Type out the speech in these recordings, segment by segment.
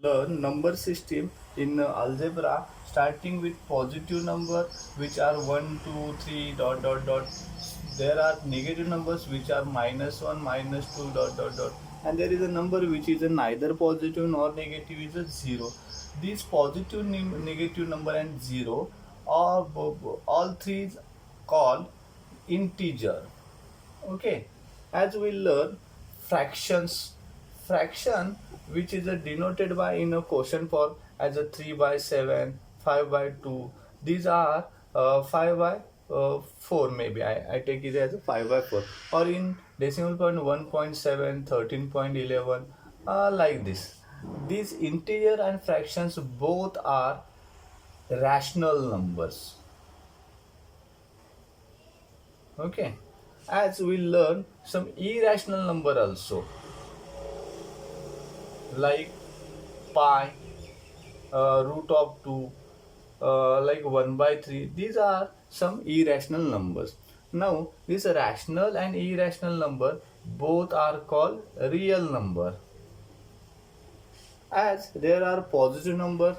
Learn number system in algebra starting with positive number which are 1 2 3 dot dot dot. There are negative numbers which are -1 -2 dot dot dot, and there is a number which is a neither positive nor negative, is a 0. These positive negative number and 0 are all three called integer. Okay, as we learn fractions, fraction which is denoted by in a quotient form as a 3 by 7, 5 by 2. These are 5 by 4, maybe I take it as a 5 by 4, or in decimal point 1.7, 13.11, like this. These integer and fractions both are rational numbers. Okay, as we learn some irrational number also, like pi, root of 2, like 1 by 3. These are some irrational numbers. Now this rational and irrational number both are called real number, as there are positive numbers,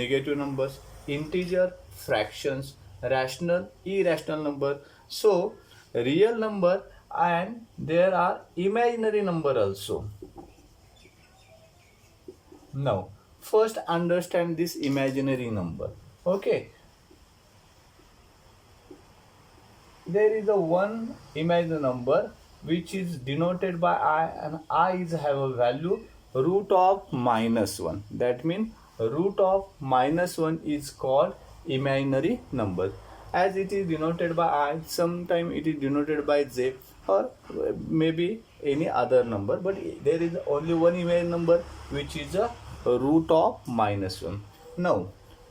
negative numbers, integer, fractions, rational, irrational number. So real number, and there are imaginary number also. Now first understand this imaginary number. Okay, there is a one imaginary number which is denoted by I, and I is have a value root of -1. That means root of -1 is called imaginary number. As it is denoted by I, sometime it is denoted by J, or maybe any other number, but there is only one imaginary number which is a root of -1. Now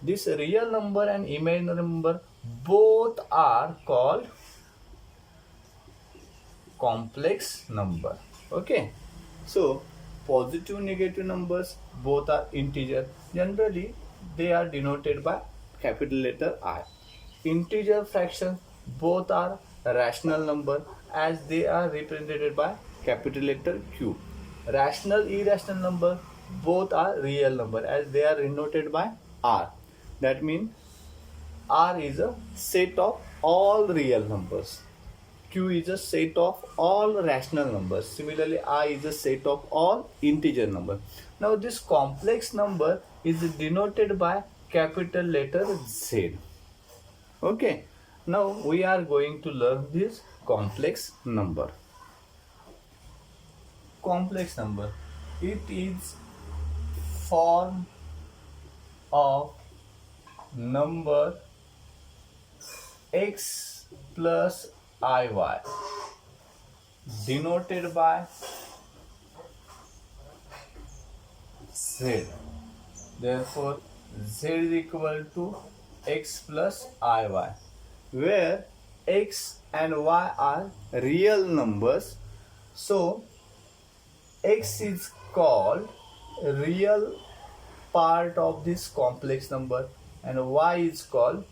this real number and imaginary number both are called complex number. Okay, so positive negative numbers both are integer. Generally they are denoted by capital letter I. Integer fractions both are rational number, as they are represented by capital letter Q. Rational irrational number both are real number, as they are denoted by R. That means R is a set of all real numbers. Q is a set of all rational numbers. Similarly, I is a set of all integer numbers. Now, this complex number is denoted by capital letter Z. Okay. Now, we are going to learn this complex number. Complex number. It is form of number x plus iy denoted by z. Therefore z is equal to x plus iy, where x and y are real numbers. So x is called real part of this complex number, and y is called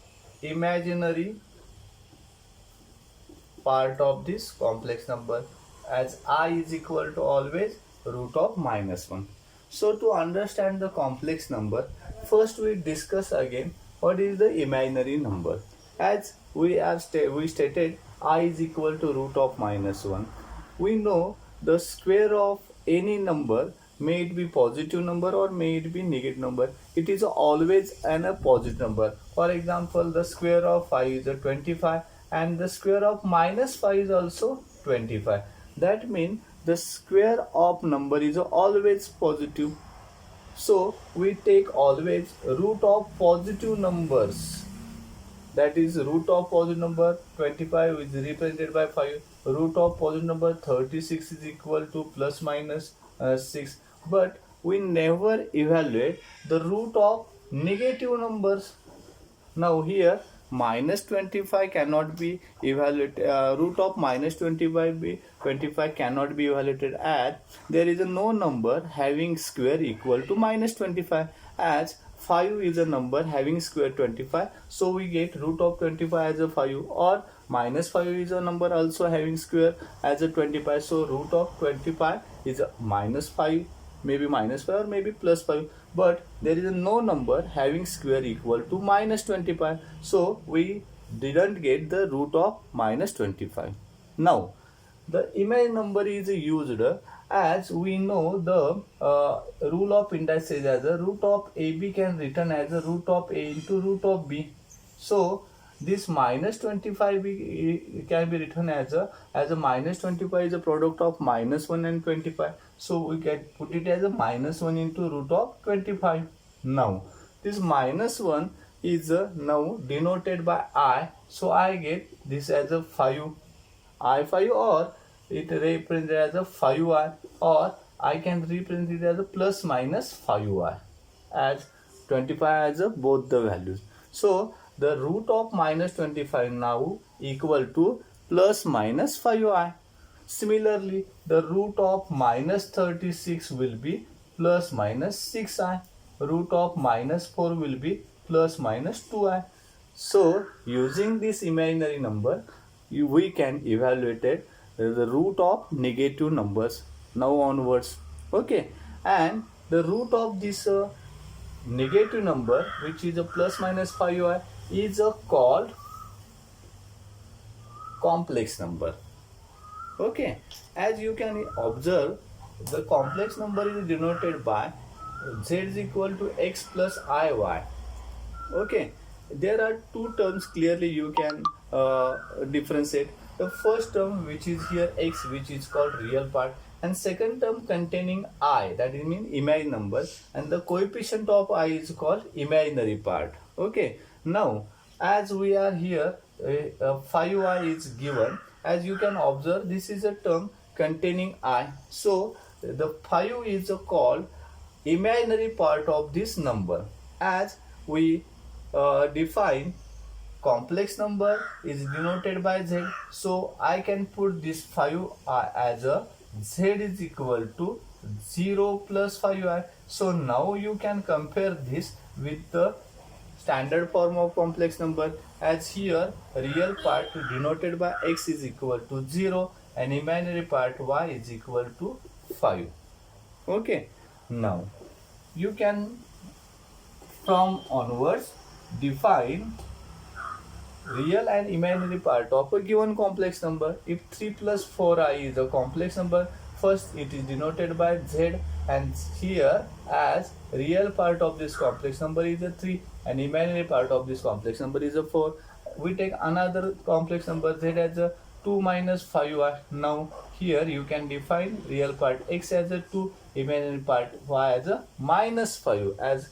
imaginary part of this complex number, as I is equal to always root of -1. So to understand the complex number, first we discuss again what is the imaginary number. As we stated I is equal to root of -1. We know the square of any number, may it be positive number or may it be negative number, it is always a positive number. For example, the square of 5 is a 25, and the square of -5 is also 25. That means the square of number is always positive. So we take always root of positive numbers. That is root of positive number 25 is represented by 5. Root of positive number 36 is equal to plus minus 6. But we never evaluate the root of negative numbers. Now here -25 cannot be evaluated. Root of -25 cannot be evaluated, as there is no number having square equal to -25, as 5 is a number having square 25. So we get root of 25 as a 5, or -5 is a number also having square as a 25. So root of 25 is a -5. maybe -5 or maybe +5, but there is no number having square equal to -25, so we didn't get the root of -25. Now the imaginary number is used as we know the rule of indices as a root of AB can written as a root of A into root of B. So this -25 can be written as a -25 is a product of -1 and 25. So we can put it as a -1 into root of 25. Now this -1 is now denoted by I. So I get this as a 5 I5, or it represents as a 5I, or I can represent it as a plus minus 5I, as 25 as a both the values. So the root of -25 now equal to plus minus 5I. Similarly, the root of -36 will be plus minus 6I. Root of -4 will be plus minus 2I. So using this imaginary number, we can evaluate it the root of negative numbers now onwards. Okay, and the root of this negative number, which is a plus minus 5I, is called complex number. Okay, as you can observe, the complex number is denoted by z is equal to x plus iy. Okay, there are two terms clearly you can differentiate. The first term, which is here x, which is called real part, and second term containing I, that is mean imaginary number, and the coefficient of I is called imaginary part. Okay, now as we are here 5I is given. As you can observe, this is a term containing I, so the 5 is called imaginary part of this number. As we define complex number is denoted by z, so I can put this 5 as a z is equal to 0 plus 5I. So now you can compare this with the standard form of complex number, as here real part denoted by x is equal to 0 and imaginary part y is equal to 5. Okay, now you can from onwards define real and imaginary part of a given complex number. If 3 plus 4I is a complex number, first it is denoted by z, and here as real part of this complex number is a 3 and imaginary part of this complex number is a 4. We take another complex number z as a 2 minus 5y. Now here you can define real part x as a 2, imaginary part y as a minus 5, as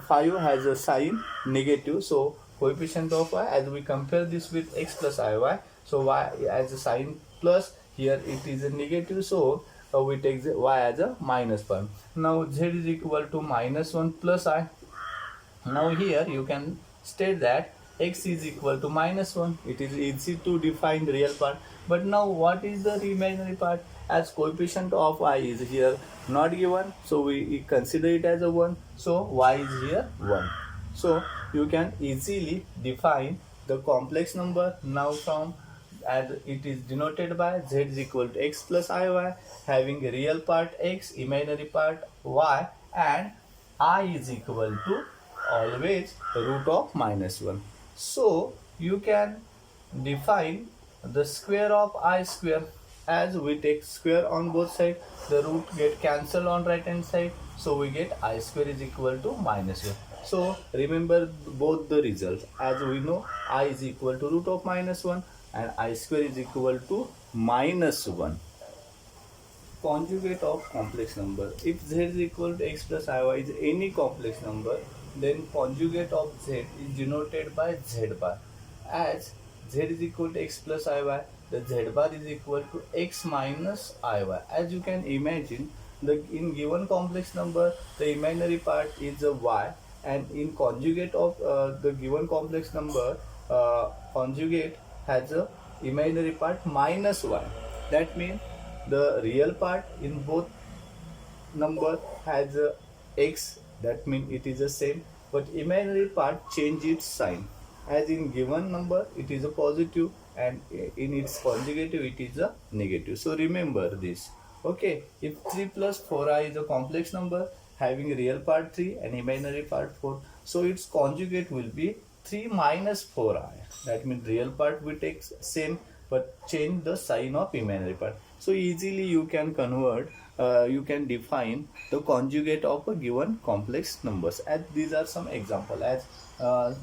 5 has a sign negative, so coefficient of y, as we compare this with x plus iy, so y as a sign plus, here it is a negative, so we take the y as a minus 5. Now z is equal to -1 plus I. Now here you can state that x is equal to -1. It is easy to define the real part. But now what is the imaginary part? As coefficient of I is here not given, so we consider it as a 1. So y is here 1. So you can easily define the complex number now from, as it is denoted by z is equal to x plus iy, having a real part x, imaginary part y, and I is equal to always root of -1. So you can define the square of I square. As we take square on both sides, the root get cancelled on right hand side, so we get I square is equal to -1. So remember both the results. As we know, I is equal to root of -1 and I square is equal to -1. Conjugate of complex number. If z is equal to x plus iy is any complex number, then conjugate of z is denoted by z bar. As z is equal to x plus iy, the z bar is equal to x minus iy. As you can imagine, in given complex number, the imaginary part is a y, and in conjugate of the given complex number, conjugate has a imaginary part -1. That means the real part in both number has a x, that means it is the same, but imaginary part change its sign. As in given number it is a positive, and in its conjugative it is a negative. So remember this. Okay, if 3 plus 4i is a complex number having real part 3 and imaginary part 4, so its conjugate will be 3 minus 4i. That means real part we take same but change the sign of imaginary part. So easily you can convert, you can define the conjugate of a given complex numbers. As these are some example. As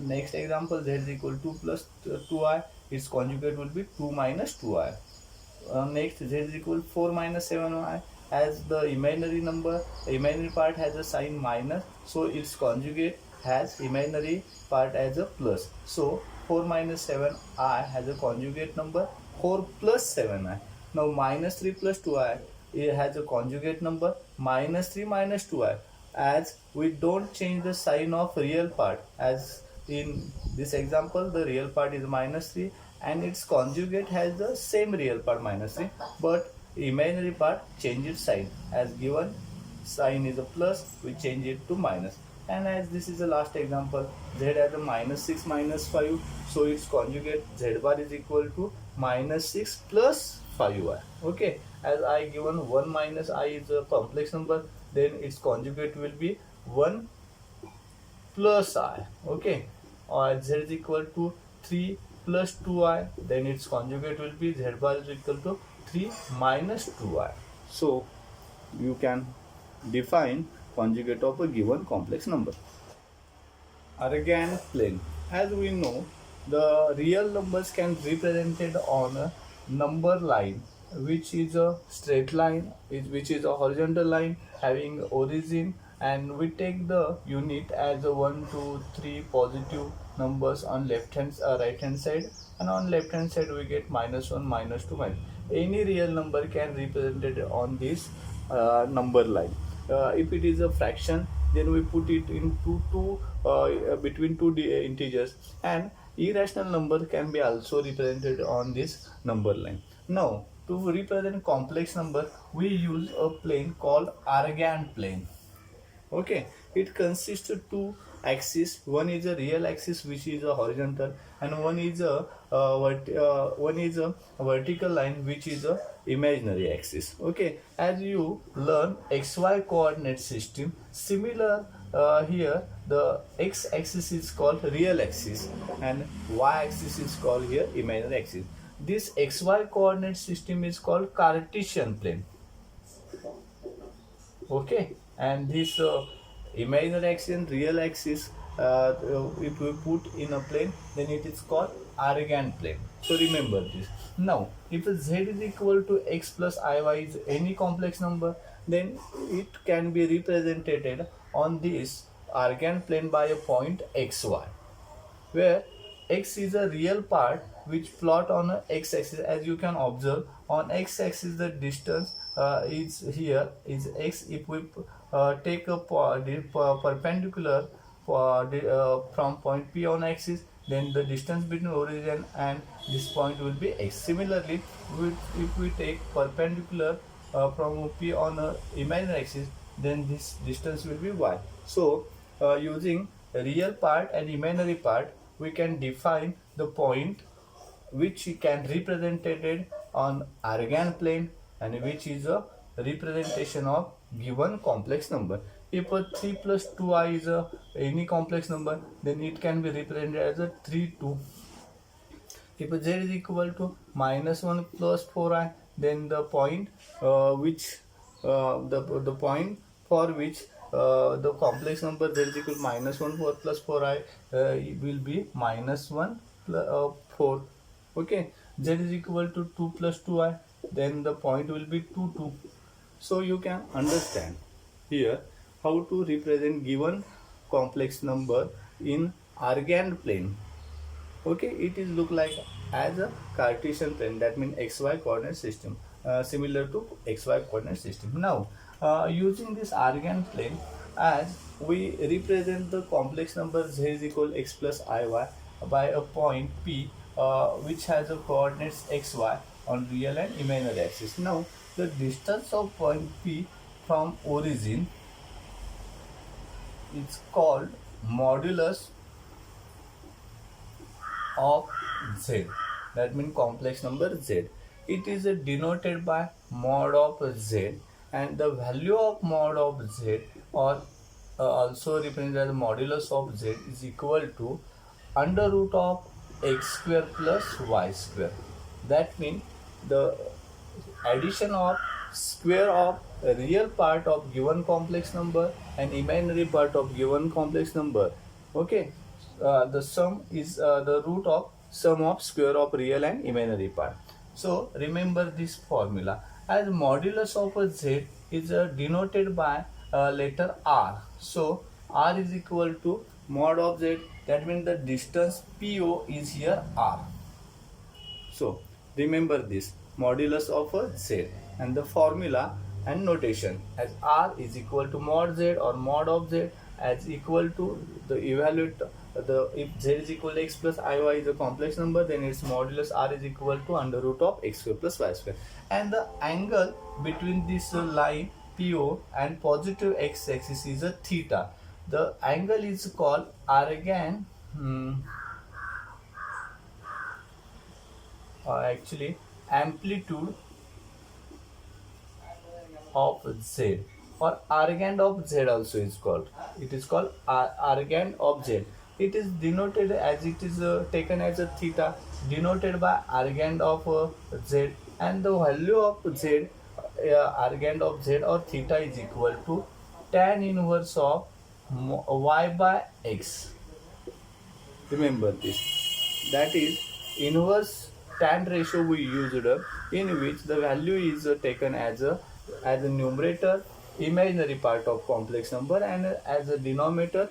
next example, z is equal to 2 plus 2i, its conjugate will be 2 minus 2i. Next, z is equal 4 minus 7y. As the imaginary number, the imaginary part has a sign minus, so its conjugate has imaginary part as a plus. So 4 minus 7i has a conjugate number 4 plus 7i. Now minus 3 plus 2i, it has a conjugate number minus 3 minus 2i. As we don't change the sign of real part, as in this example the real part is minus 3 and its conjugate has the same real part minus 3, but imaginary part change its sign. As given sign is a plus, we change it to minus. And as this is the last example, z has a minus 6 minus 5, so its conjugate z bar is equal to minus 6 plus 5y. Okay, as I given 1 minus I is a complex number, then its conjugate will be 1 plus I. Okay, or z is equal to 3 plus 2i, then its conjugate will be z bar is equal to 3 minus 2i. So you can define conjugate of a given complex number. Argand plane. As we know, the real numbers can be represented on a number line, which is a straight line, which is a horizontal line having origin, and we take the unit as a 1, 2, 3 positive numbers on left hand right hand side, and on left hand side we get minus 1, minus 2, minus. Any real number can be represented on this number line. If it is a fraction, then we put it into between two integers, and irrational number can be also represented on this number line. Now to represent complex number, we use a plane called Argand plane. Okay, it consists of two axes. One is a real axis, which is a horizontal, and one is a vertical line, which is a imaginary axis. Okay, as you learn xy coordinate system, similar here the x axis is called real axis and y axis is called here imaginary axis. This xy coordinate system is called Cartesian plane. Okay, and this imaginary axis and real axis, if we put in a plane, then it is called Argand plane. So remember this. Now if z is equal to x plus iy is any complex number, then it can be represented on this Argand plane by a point xy, where x is a real part which plot on a x-axis. As you can observe, on x-axis the distance is here is x. If we take a perpendicular from point P on axis, then the distance between origin and this point will be x. Similarly, if we take perpendicular from P on a imaginary axis, then this distance will be y. So using real part and imaginary part, we can define the point which can represented on Argand plane and which is a representation of given complex number. If a 3 plus 2i is any complex number, then it can be represented as a 3, 2. If z is equal to minus 1 plus 4i, then the point the point for which the complex number z is equal to minus 1 4 plus 4i will be minus 1 plus, 4. Okay, z is equal to 2 plus 2i, then the point will be 2, 2. So you can understand here how to represent given complex number in Argand plane. Okay, it is look like as a Cartesian plane, that means xy coordinate system, similar to xy coordinate system. Now using this Argand plane, as we represent the complex number z is equal x plus iy by a point P which has a coordinates xy on real and imaginary axis. Now the distance of point P from origin is called modulus of z, that means complex number z. it is denoted by mod of z, and the value of mod of z, or also represented as modulus of z, is equal to under root of x square plus y square. That means the addition of square of a real part of given complex number and imaginary part of given complex number. Okay, the sum is the root of sum of square of real and imaginary part. So remember this formula, as modulus of a z is denoted by letter r. So r is equal to mod of z, that means the distance po is here r. So remember this modulus of a z, and the formula and notation as r is equal to mod z or mod of z as equal to the evaluate the, if z is equal to x plus iy is a complex number, then its modulus r is equal to under root of x square plus y square, and the angle between this line PO and positive x axis is a theta. The angle is called arctan actually amplitude of z, or arcand of z also is called. It is called arcand of z. It is denoted as, it is taken as a theta, denoted by arcand of z, and the value of z, arcand of z or theta is equal to tan inverse of y by x. Remember this, that is inverse tan ratio we used, in which the value is taken as a numerator imaginary part of complex number, and as a denominator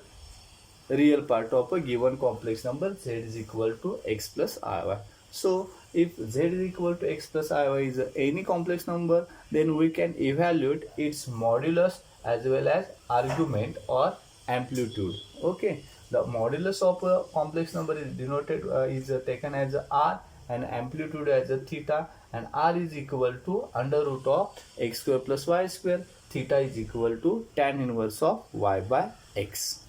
real part of a given complex number, z is equal to x plus iy. So if z is equal to x plus iy is any complex number, then we can evaluate its modulus as well as argument or amplitude. Okay, the modulus of a complex number is denoted is taken as a r, and amplitude as a theta, and r is equal to under root of x square plus y square, theta is equal to tan inverse of y by x.